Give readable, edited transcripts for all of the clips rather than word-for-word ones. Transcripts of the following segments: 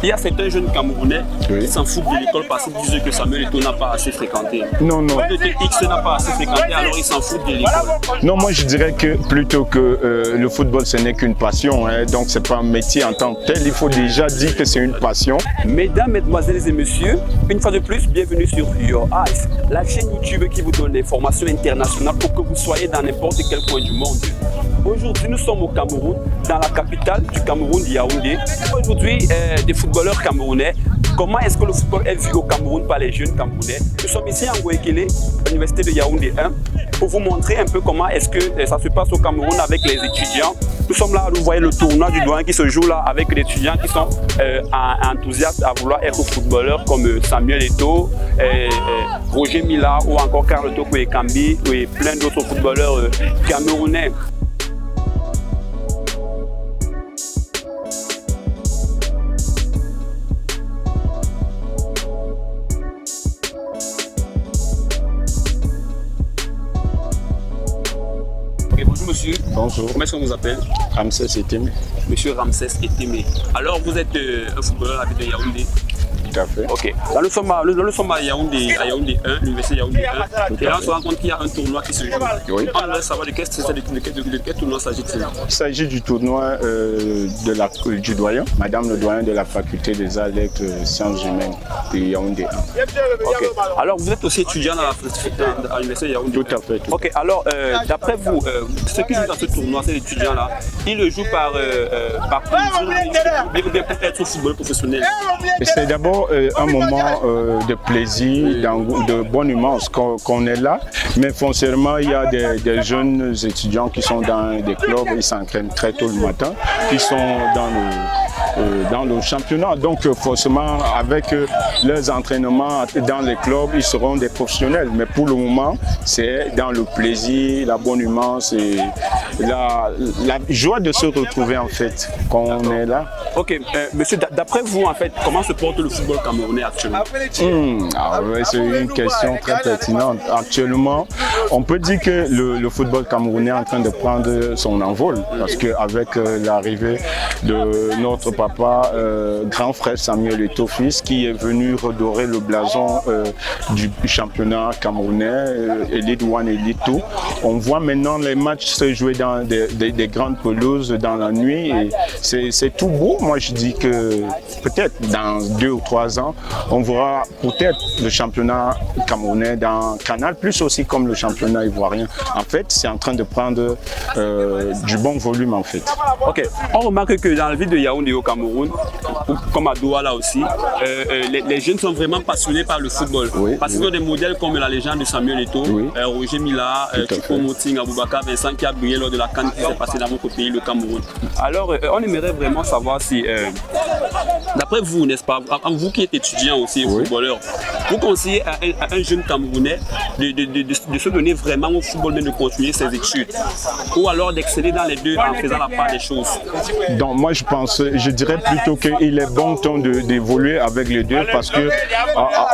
il y a certains jeunes Camerounais qui s'en foutent de l'école parce qu'ils disent que Samuel Eto'o n'a pas assez fréquenté. Non. X n'a pas assez fréquenté, alors ils s'en foutent de l'école. Non, moi je dirais que plutôt que le football ce n'est qu'une passion, hein, donc c'est pas un métier en tant que tel, il faut déjà dire que c'est une passion. Mesdames, mesdemoiselles et messieurs, une fois de plus, bienvenue sur Your Eyes, la chaîne YouTube qui vous donne l'information internationale pour que vous soyez dans n'importe quel coin du monde. Aujourd'hui, nous sommes au Cameroun, dans la capitale du Cameroun, Yaoundé. Aujourd'hui, des footballeurs camerounais. Comment est-ce que le football est vu au Cameroun par les jeunes Camerounais? Nous sommes ici à Ngoekele, à l'université de Yaoundé 1, pour vous montrer un peu comment est-ce que ça se passe au Cameroun avec les étudiants. Nous sommes là, vous voyez le tournoi du doyen qui se joue là avec les étudiants qui sont enthousiastes à vouloir être footballeurs comme Samuel Eto'o, Roger Mila ou encore Karl Toko Ekambi et plein d'autres footballeurs camerounais. Bonjour monsieur. Bonjour. Comment est-ce qu'on vous appelle? Ramsès Etemé. Monsieur Ramsès Etemé. Alors vous êtes un footballeur à la ville de Yaoundé? Tout à fait. Ok. Là nous sommes à Yaoundé 1, l'université Yaoundé 1. Et là on se rend compte qu'il y a un tournoi qui se joue. Oui. On aimerait savoir de quel tournoi s'agit-il? Il s'agit du tournoi du doyen, Madame le doyen de la faculté des arts, lettres, sciences humaines de Yaoundé 1. Ok. Alors vous êtes aussi étudiant à l'université Yaoundé 1? Tout à fait. Ok. Alors d'après vous, ceux qui jouent dans ce tournoi, ces étudiants-là, ils le jouent par plaisir ou pour être footballeur professionnel? C'est d'abord un moment de plaisir, de bonne humeur qu'on est là, mais foncièrement il y a des jeunes étudiants qui sont dans des clubs, ils s'entraînent très tôt le matin, qui sont dans le championnat, donc forcément avec leurs entraînements dans les clubs, ils seront des professionnels, mais pour le moment c'est dans le plaisir, la bonne humeur, c'est la joie de se retrouver en fait qu'on est là. Ok, monsieur, d'après vous en fait, comment se porte le football camerounais actuellement? C'est une question très pertinente. Actuellement, on peut dire que le football camerounais est en train de prendre son envol parce qu'avec l'arrivée de notre papa, grand frère Samuel Eto'o fils, qui est venu redorer le blason du championnat camerounais, Elite 1 et Elite 2, on voit maintenant les matchs se jouer dans des grandes pelouses dans la nuit et c'est tout beau. Moi je dis que peut-être dans 2 ou 3 ans, on verra peut-être le championnat camerounais dans Canal+, aussi comme le championnat ivoirien. En fait, c'est en train de prendre du bon volume en fait. Ok, on remarque que dans la ville de Yaoundé au Cameroun, comme à Douala aussi, les jeunes sont vraiment passionnés par le football. Oui, parce qu'ils ont des modèles comme la légende de Samuel Eto'o, Roger Mila, Choupo-Moting, Aboubakar, Vincent qui a brillé lors de la CAN qui s'est passée dans notre pays, le Cameroun. Alors, on aimerait vraiment savoir si, d'après vous, n'est-ce pas, vous qui êtes étudiant aussi, footballeur, vous conseillez à un jeune Camerounais de se donner vraiment au football, mais de continuer ses études, ou alors d'exceller dans les deux en faisant la part des choses? Donc moi je dirais plutôt qu'il est bon temps d'évoluer avec les deux parce que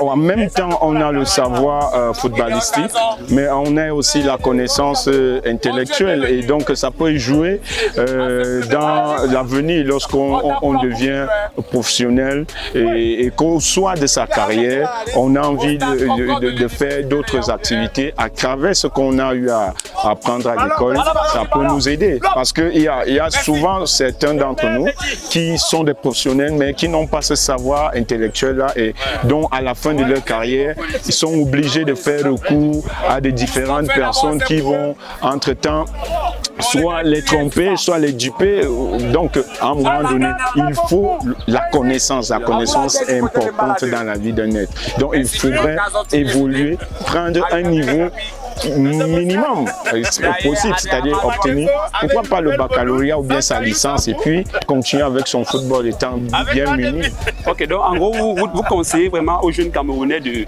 en même temps on a le savoir footballistique, mais on a aussi la connaissance intellectuelle et donc ça peut jouer dans l'avenir lorsqu'on devient professionnel et qu'au soir de sa carrière, on a envie de faire d'autres activités à travers ce qu'on a eu à apprendre à l'école. Ça peut nous aider parce qu'il y a souvent certains d'entre nous qui sont des professionnels mais qui n'ont pas ce savoir intellectuel là et dont à la fin de leur carrière, ils sont obligés de faire recours à des différentes personnes qui vont entre-temps soit les tromper, soit les duper. Donc, à un moment donné, il faut la connaissance. La connaissance est importante dans la vie d'un être. Donc, il faudrait évoluer, prendre un niveau minimum possible, c'est-à-dire obtenir, pourquoi pas le baccalauréat ou bien sa licence et puis continuer avec son football étant bien muni. Ok, donc en gros, vous conseillez vraiment aux jeunes Camerounais de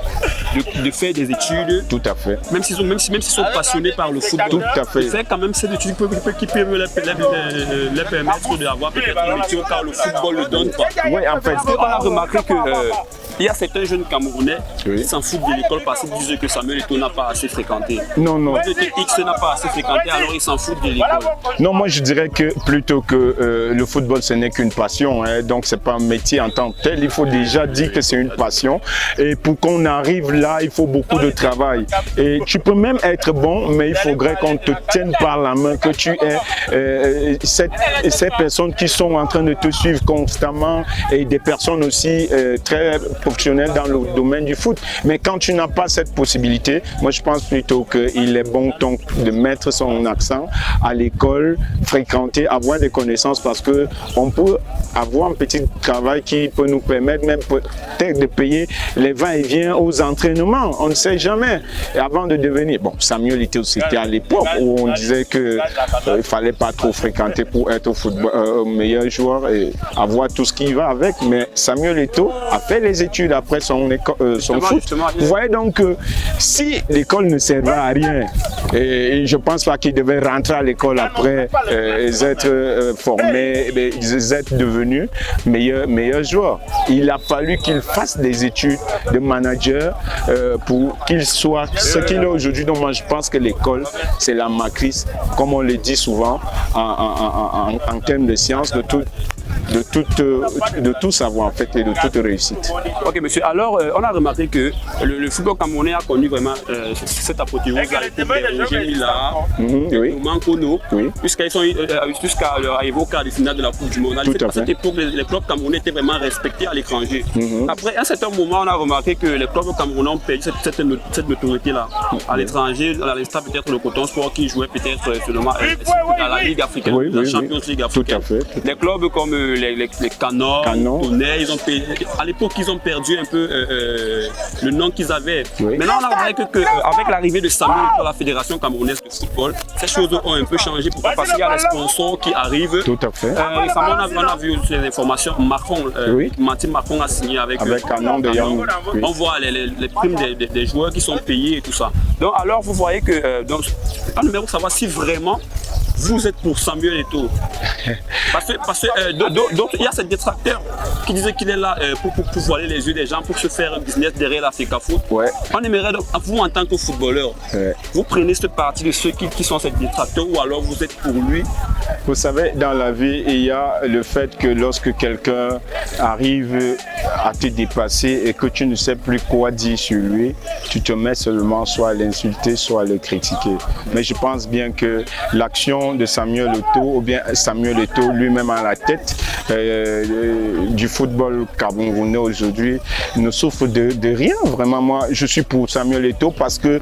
faire des études. Tout à fait. Même s'ils sont passionnés par le football. Tout à fait. De faire quand même ces études qui peuvent leur permettre d'avoir peut-être un métier car le football le donne pas. Oui, en fait. On a remarqué que il y a certains jeunes Camerounais qui s'en foutent de l'école parce qu'ils disent que Samuel Eto'o n'a pas assez fréquenté. Non, non. X n'a pas assez fréquenté, alors ils s'en foutent de l'école. Non, moi je dirais que plutôt que le football, ce n'est qu'une passion, hein, donc c'est pas un métier en tant que tel. Il faut déjà dire que c'est une passion. Et pour qu'on arrive là, il faut beaucoup de travail. Et tu peux même être bon, mais il faudrait qu'on te tienne par la main, que tu aies ces personnes qui sont en train de te suivre constamment et des personnes aussi très professionnelles dans le domaine du foot. Mais quand tu n'as pas cette possibilité, moi je pense plutôt qu'il est bon donc de mettre son accent à l'école, fréquenter, avoir des connaissances parce qu'on peut avoir un petit travail qui peut nous permettre même peut-être de payer les va-et-vient aux entraînements. On ne sait jamais. Et avant de devenir... Bon, Samuel Eto'o, c'était à l'époque où on disait qu'il ne fallait pas trop fréquenter pour être meilleur joueur et avoir tout ce qui va avec. Mais Samuel Eto'o a fait les études après son foot. Vous voyez donc que si l'école ne servait à rien, et je ne pense pas qu'il devait rentrer à l'école après être formé, être devenu meilleur joueur. Il a fallu qu'il fasse des études de manager pour qu'il soit ce qu'il est aujourd'hui. Donc moi je pense que l'école c'est la matrice, comme on le dit souvent en termes de sciences, de tout savoir en fait et de toute réussite. Ok monsieur, alors on a remarqué que le football camerounais a connu vraiment cette apothéose a été dérogée là, jusqu'à arriver au quart de finale de la Coupe du Monde. À cette époque, les clubs camerounais étaient vraiment respectés à l'étranger. Après, à un certain moment, on a remarqué que les clubs camerounais ont perdu cette notoriété là à l'étranger, à l'instar peut-être le Coton Sport qui jouait peut-être seulement à la Ligue africaine, la Champions League africaine. Les clubs comme les Canons, Tonnerre, à l'époque ils ont perdu un peu le nom qu'ils avaient. Maintenant on a remarqué qu'avec l'arrivée de Samuel dans la Fédération camerounaise de football, ces choses ont un peu changé. Pourquoi? Parce qu'il y a les sponsors qui arrivent. Tout à fait. Récemment on a vu ces informations. Martin Macron a signé avec Canon de Yang. On voit les primes des joueurs qui sont payés et tout ça. Donc alors vous voyez que on aimerait savoir si vraiment vous êtes pour Samuel Eto'o. Parce que il y a ces détracteurs qui disaient qu'il est là pour voiler les yeux des gens, pour se faire un business derrière l'Africa Foot. On aimerait, vous en tant que footballeur, vous prenez cette partie de ceux qui sont ces détracteurs ou alors vous êtes pour lui? Vous savez, dans la vie, il y a le fait que lorsque quelqu'un arrive à te dépasser et que tu ne sais plus quoi dire sur lui, tu te mets seulement soit à l'insulter, soit à le critiquer. Mais je pense bien que l'action de Samuel Eto'o, ou bien Samuel Eto'o lui-même à la tête du football camerounais aujourd'hui, ne souffre de rien. Vraiment, moi, je suis pour Samuel Eto'o parce que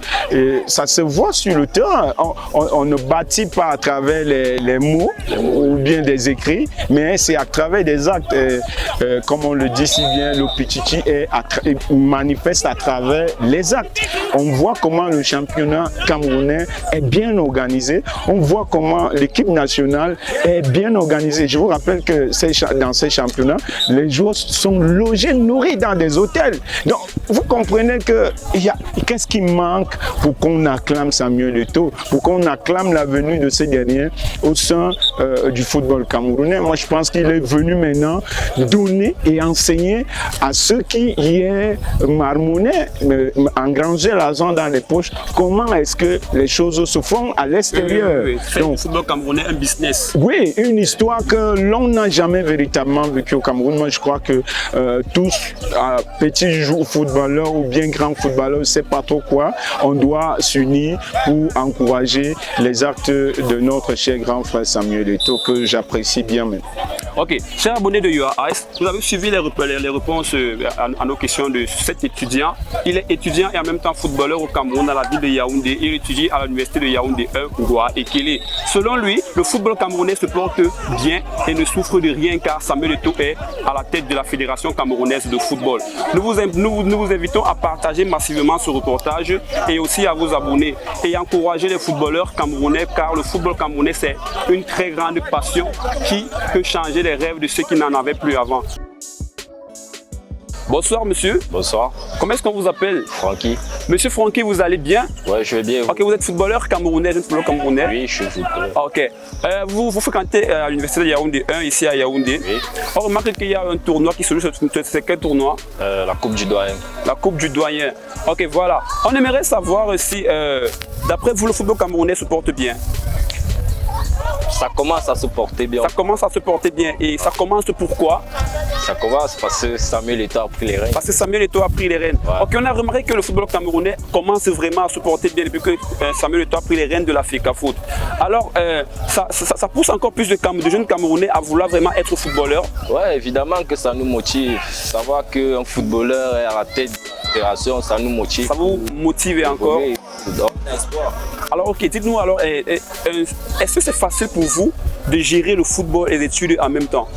ça se voit sur le terrain. On ne bâtit pas à travers les mots ou bien des écrits, mais c'est à travers des actes. Comme on le dit si bien, le Pichichi manifeste à travers les actes. On voit comment le championnat camerounais est bien organisé. On voit comment l'équipe nationale est bien organisée. Je vous rappelle que dans ces championnats, les joueurs sont logés, nourris dans des hôtels. Donc, vous comprenez que qu'est-ce qui manque pour qu'on acclame Samuel Eto'o, pour qu'on acclame la venue de ces derniers au sein du football camerounais. Moi, je pense qu'il est venu maintenant donner et enseigner à ceux qui hier marmonnaient, engranger l'argent dans les poches, comment est-ce que les choses se font à l'extérieur. Donc, le football camerounais, un business. Oui, une histoire que l'on n'a jamais véritablement vécue au Cameroun. Moi, je crois que tous, petits footballeurs ou bien grands footballeurs, je ne sais pas trop quoi, on doit s'unir pour encourager les actes de notre cher grand frère Samuel Eto'o, que j'apprécie bien même. Ok, chers abonnés de UAS, vous avez suivi les réponses à nos questions de cet étudiant. Il est étudiant et en même temps footballeur au Cameroun, dans la ville de Yaoundé. Il étudie à l'université de Yaoundé 1, Ougoa et Kélé. Selon lui, le football camerounais se porte bien et ne souffre de rien car Samuel Eto'o est à la tête de la Fédération camerounaise de football. Nous vous invitons à partager massivement ce reportage et aussi à vous abonner et encourager les footballeurs camerounais car le football camerounais c'est une très grande passion qui peut changer les rêves de ceux qui n'en avaient plus avant. Bonsoir monsieur. Bonsoir. Comment est-ce qu'on vous appelle? Francky. Monsieur Francky, vous allez bien? Ouais, je vais bien. Ok, vous êtes footballeur camerounais, jeune footballeur camerounais? Oui, je suis footballeur. Ok. Vous fréquentez à l'université de Yaoundé 1 ici à Yaoundé. Oui. On remarque qu'il y a un tournoi qui se joue. C'est quel tournoi? La Coupe du Doyen. La Coupe du Doyen. Ok, voilà. On aimerait savoir si, d'après vous, le football camerounais se porte bien. Ça commence à se porter bien. Ça commence à se porter bien. Et ça commence pourquoi? Ça commence parce que Samuel Eto'o a pris les rênes. Parce que Samuel Eto'o a pris les rênes. Ouais. Ok, on a remarqué que le football camerounais commence vraiment à se porter bien depuis que Samuel Eto'o a pris les rênes de la FECAFOOT. Alors, ça pousse encore plus de jeunes Camerounais à vouloir vraiment être footballeurs. Ouais, évidemment que ça nous motive. Savoir qu'un footballeur est à la tête de la fédération, ça nous motive. Ça vous motive encore? Oui, Alors, ok, dites-nous alors, est-ce que c'est facile pour vous de gérer le football et les études en même temps?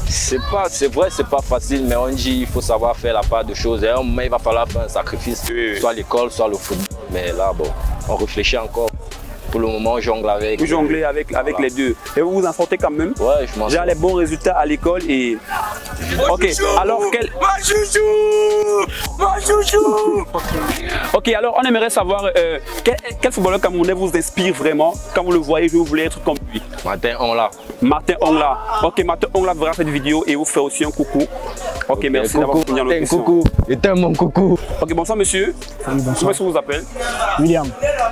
c'est vrai, c'est pas facile, mais on dit qu'il faut savoir faire la part de choses. Et à un moment, il va falloir faire un sacrifice, soit l'école, soit le football. Mais là, bon, on réfléchit encore. Pour le moment, on jongle avec. Vous jonglez avec les deux. Et vous vous en sortez quand même? Ouais, je m'en sors. J'ai les bons résultats à l'école et... Ok, alors quel... Ok, alors on aimerait savoir quel footballeur camerounais vous inspire vraiment quand vous le voyez, vous voulez être comme lui? Martin Ongla. Martin Ongla. Ok, Martin Ongla verra cette vidéo et vous fait aussi un coucou. Ok, merci d'avoir répondu à nos questions. Coucou, éteins mon coucou. Ok, bonsoir monsieur. Oui, bonsoir. Comment est-ce qu'on vous appelle? William.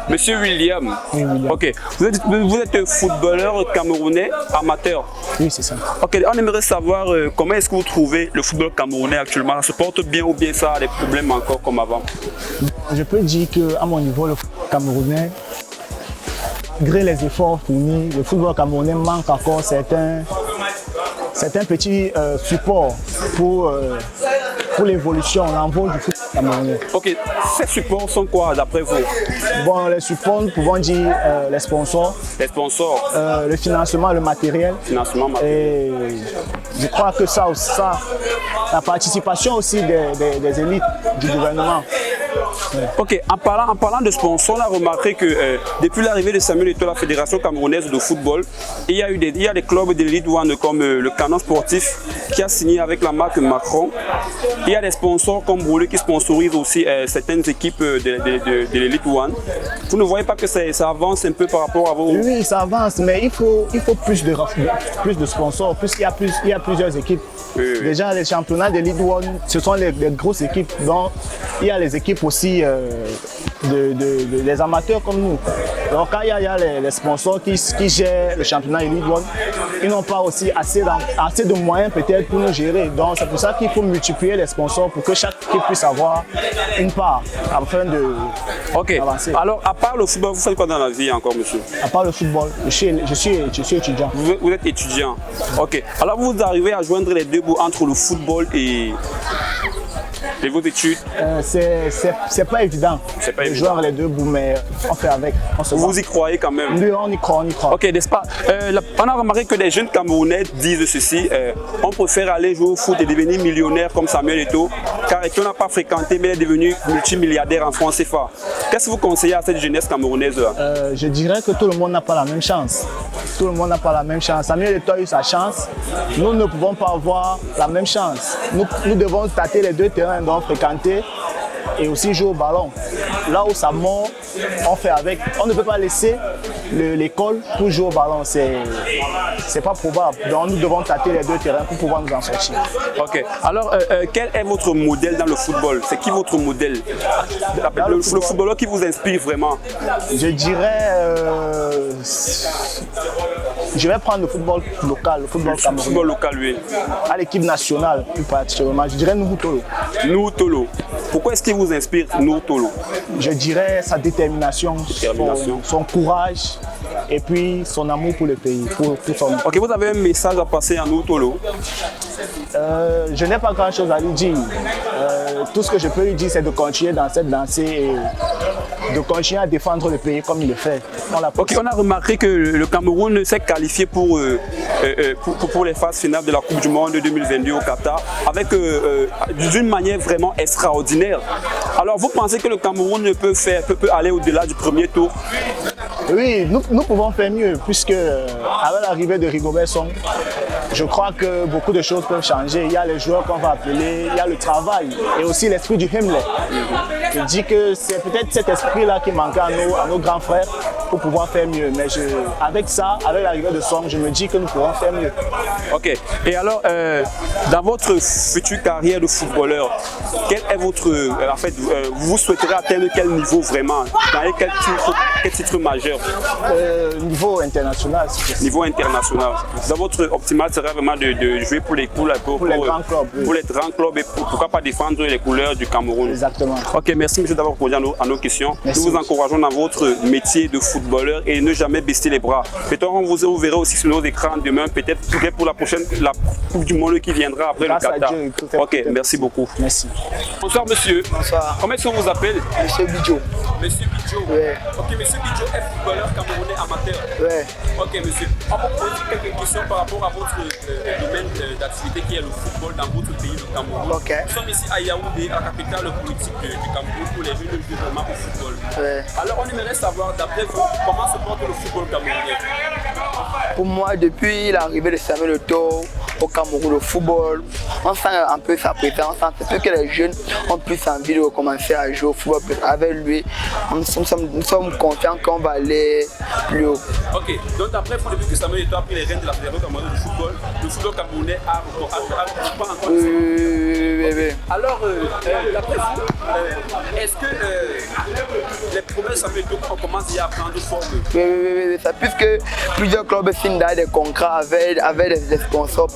Monsieur William. Oui, William. Ok, vous êtes footballeur camerounais amateur. Oui, c'est ça. Ok, on aimerait savoir comment est-ce que vous trouvez le football camerounais actuellement? Ça se porte bien ou bien ça a des problèmes encore comme avant? Je peux dire qu'à mon niveau, le football camerounais, malgré les efforts fournis, le football camerounais manque encore certains petits supports pour l'évolution, l'envol du football camerounais. Ok, ces supports sont quoi d'après vous? Bon, les supports, nous pouvons dire les sponsors, Les sponsors, le financement, le matériel. financement, matériel. Et je crois que ça, la participation aussi des élites du gouvernement. Ok, en parlant de sponsors, on a remarqué que depuis l'arrivée de Samuel Eto'o à la Fédération camerounaise de football, il y a des clubs de l'élite one comme le Canon Sportif qui a signé avec la marque Macron. Il y a des sponsors comme Brûlé qui sponsorisent aussi certaines équipes de l'élite one. Vous ne voyez pas que ça avance un peu par rapport à vos... Oui, ça avance, mais il faut plus de sponsors, puisqu'il y a plusieurs équipes. Oui. Déjà, les championnats de League One, ce sont les grosses équipes. Donc, il y a les équipes aussi des amateurs comme nous. Donc, quand il y a les sponsors qui gèrent le championnat de League One, ils n'ont pas aussi assez de moyens peut-être pour nous gérer. Donc, c'est pour ça qu'il faut multiplier les sponsors pour que chaque équipe puisse avoir une part afin de avancer. Alors, à part le football, vous faites quoi dans la vie encore, monsieur? À part le football, je suis étudiant. Vous êtes étudiant. Ok. Alors, vous arrivez à joindre les deux bouts entre le football et vos études? C'est pas évident C'est pas de évident. joindre les deux bouts, mais on fait avec. On se bat. Vous y croyez quand même? Oui, on y croit. Ok, n'est-ce pas? On a remarqué que les jeunes Camerounais disent ceci, on préfère aller jouer au foot et devenir millionnaire comme Samuel Eto'o, car Eto'o n'a pas fréquenté mais il est devenu multimilliardaire en francs CFA. Qu'est-ce que vous conseillez à cette jeunesse camerounaise? Je dirais que tout le monde n'a pas la même chance. Tout le monde n'a pas la même chance. Samuel Eto'o a eu sa chance. Nous ne pouvons pas avoir la même chance. Nous devons tâter les deux terrains, donc fréquenter et aussi jouer au ballon. Là où ça monte, on fait avec. On ne peut pas laisser l'école pour jouer au ballon. C'est pas probable. Donc nous devons tâter les deux terrains pour pouvoir nous en sortir. Ok. Alors, quel est votre modèle dans le football? C'est qui votre modèle? Le footballeur qui vous inspire vraiment? Je dirais... je vais prendre le football local, le football camerounais. Le football local, oui. À l'équipe nationale, plus particulièrement. Je dirais Nuhu Tolo. Nuhu Tolo. Pourquoi est-ce qu'il vous inspire, Nuhu Tolo? Je dirais sa détermination, son courage et puis son amour pour le pays. Pour son... Ok, vous avez un message à passer à Nuhu Tolo? Je n'ai pas grand-chose à lui dire. Tout ce que je peux lui dire, c'est de continuer dans cette lancée et de continuer à défendre le pays comme il le fait. Ok, on a remarqué que le Cameroun s'est qualifié pour les phases finales de la Coupe du Monde 2022 au Qatar avec d'une manière vraiment extraordinaire. Alors, vous pensez que le Cameroun peut aller au-delà du premier tour? Oui, nous pouvons faire mieux puisque avec l'arrivée de Rigobert Song, je crois que beaucoup de choses peuvent changer. Il y a les joueurs qu'on va appeler, il y a le travail et aussi l'esprit du Himmler. Je dis que c'est peut-être cet esprit-là qui manquait à nos grands frères pour pouvoir faire mieux. Mais avec ça, avec l'arrivée de Song, je me dis que nous pourrons faire mieux. Ok. Et alors, dans votre future carrière de footballeur, quel est votre... en fait, vous souhaiterez atteindre quel niveau vraiment? Dans quel titre majeur? Niveau international, c'est possible. Niveau international. Dans votre optimal serait vraiment de jouer pour les grands clubs. Oui. Pour les grands clubs et pourquoi pas défendre les couleurs du Cameroun. Exactement. Ok, merci monsieur d'avoir répondu à nos questions. Merci. Nous vous encourageons dans votre métier de footballeur et ne jamais baisser les bras. Peut-être on vous verra aussi sur nos écrans demain, peut-être pour la prochaine Coupe du Monde qui viendra après Grâce le Qatar. à Dieu, Ok, merci beaucoup. Merci. Bonsoir monsieur. Bonsoir. Comment est-ce qu'on vous appelle? Monsieur Bidjo. Monsieur Bidjo. Ouais. Ok, monsieur Bidjo est footballeur camerounais amateur. Ouais. Ok monsieur, on va poser quelques questions par rapport à votre domaine d'activité qui est le football dans votre pays, le Cameroun. Ok. Nous sommes ici à Yaoundé, la capitale politique du Cameroun, où les jeunes jouent vraiment au football. Ouais. Alors on aimerait savoir, d'après vous, comment se porte le football camerounais? Pour moi, depuis l'arrivée de Samuel Eto'o au Cameroun, le football, on sent un peu sa présence, on sent que les jeunes ont plus envie de commencer à jouer au football. Avec lui, nous sommes confiants qu'on va aller plus haut. Ok, donc d'après vous, depuis que Samuel Eto'o a pris les rênes de la Fédération camerounaise de football camerounais a pas encore. Oui. Alors, d'après vous, est-ce que les problèmes de Samuel Eto'o commencent déjà à prendre forme? Oui, ça, puisque plusieurs clubs signent des contrats avec des sponsors,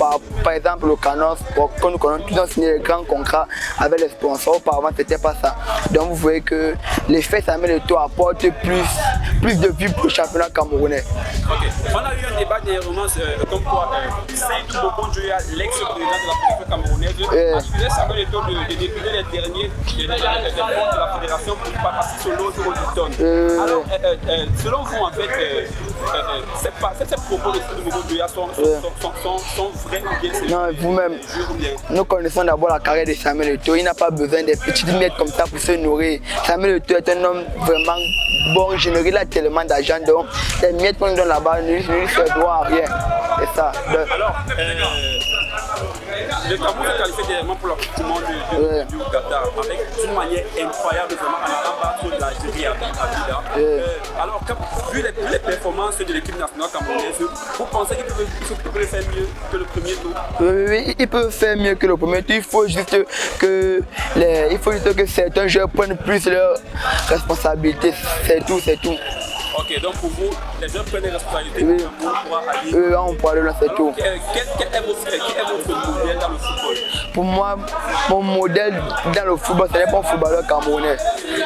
par exemple le Canos, quand nous connaissons, tous ont signé des grands contrats avec les sponsors, auparavant c'était pas ça. Donc vous voyez que l'effet Samuel Eto'o apporte plus de vues pour le championnat camerounais. Ok, on a eu un débat dernièrement comme quoi Seydou Bokondjoya, l'ex-président de la Fédération camerounaise, accusait Samuel Eto'o de défiler les derniers fonds de la Fédération pour ne pas passer sur l'autre auditon. Alors, selon vous, en fait, ces propos de Seydou Bokondjoya sont vrais ou bien c'est Non, vous-même, nous connaissons d'abord la carrière de Samuel Eto'o. Il n'a pas besoin des petites miettes comme ça pour se nourrir. Samuel Eto'o est un homme vraiment bon, généreux, il a tellement d'argent, donc les miettes qu'on lui donne là-bas ne lui fait droit à rien. C'est ça. Donc, alors, le Cameroun s'est qualifié directement pour la Coupe du Monde du Qatar avec une manière incroyable vraiment en allant battre l'Algérie à Abidjan. Alors, vu les performances de l'équipe nationale camerounaise, vous pensez qu'il peut le faire mieux que le premier tour? Oui, il peut faire mieux que le premier tour. Il faut juste que certains joueurs prennent plus leurs responsabilités. C'est tout. Ok, donc pour vous, les joueurs prennent les responsabilités pour pouvoir aller. On pourra aller dans c'est tout. Quel est votre modèle dans le football? Pour moi, mon modèle dans le football, ce n'est pas un footballeur camerounais.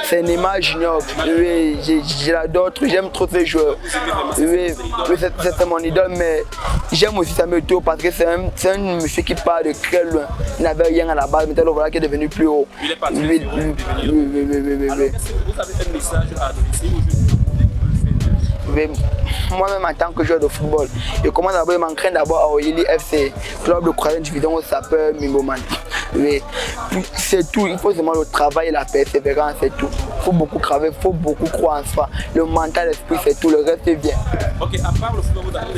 C'est Neymar Junior. Oui, j'adore, j'aime trop ces joueurs. Oui, c'est mon idole, mais j'aime aussi Samuel Eto'o parce que c'est un monsieur qui part de très loin. Il n'avait rien à la base, mais voilà qui est devenu plus haut. Il est parti. Oui. Alors, est-ce que vous avez un message à adresser aux jeunes? Moi-même en tant que joueur de football, je commence d'abord, je m'entraîne d'abord à Oyili FC, club de 3e division au Sapeur Mimboman. Oui, c'est tout, il faut seulement le travail et la persévérance, c'est tout. Il faut beaucoup travailler, il faut beaucoup croire en soi. Le mental, l'esprit, c'est tout, le reste vient. Ok, à part le football, vous avez un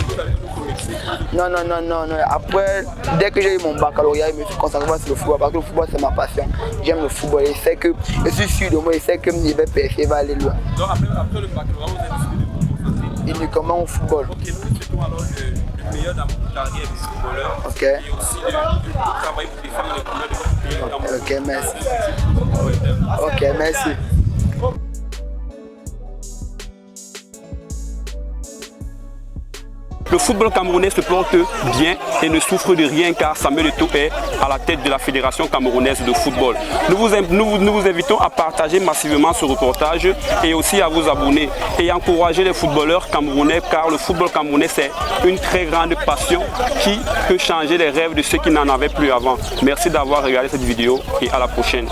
autre métier? Non. Après, dès que j'ai eu mon baccalauréat, je me suis concentré sur le football parce que le football c'est ma passion. J'aime le football et je suis sûr de moi, je sais que je vais percer, je vais aller loin. Donc après le baccalauréat, vous avez décidé de vous concentrer uniquement au football. Ok, nous souhaitons alors le meilleur dans votre carrière de footballeur. Ok. Et aussi de travailler pour défendre les couleurs de votre pays. Ok, merci. Ok, merci. Le football camerounais se porte bien et ne souffre de rien car Samuel Eto'o est à la tête de la Fédération camerounaise de football. Nous vous invitons à partager massivement ce reportage et aussi à vous abonner et encourager les footballeurs camerounais car le football camerounais c'est une très grande passion qui peut changer les rêves de ceux qui n'en avaient plus avant. Merci d'avoir regardé cette vidéo et à la prochaine.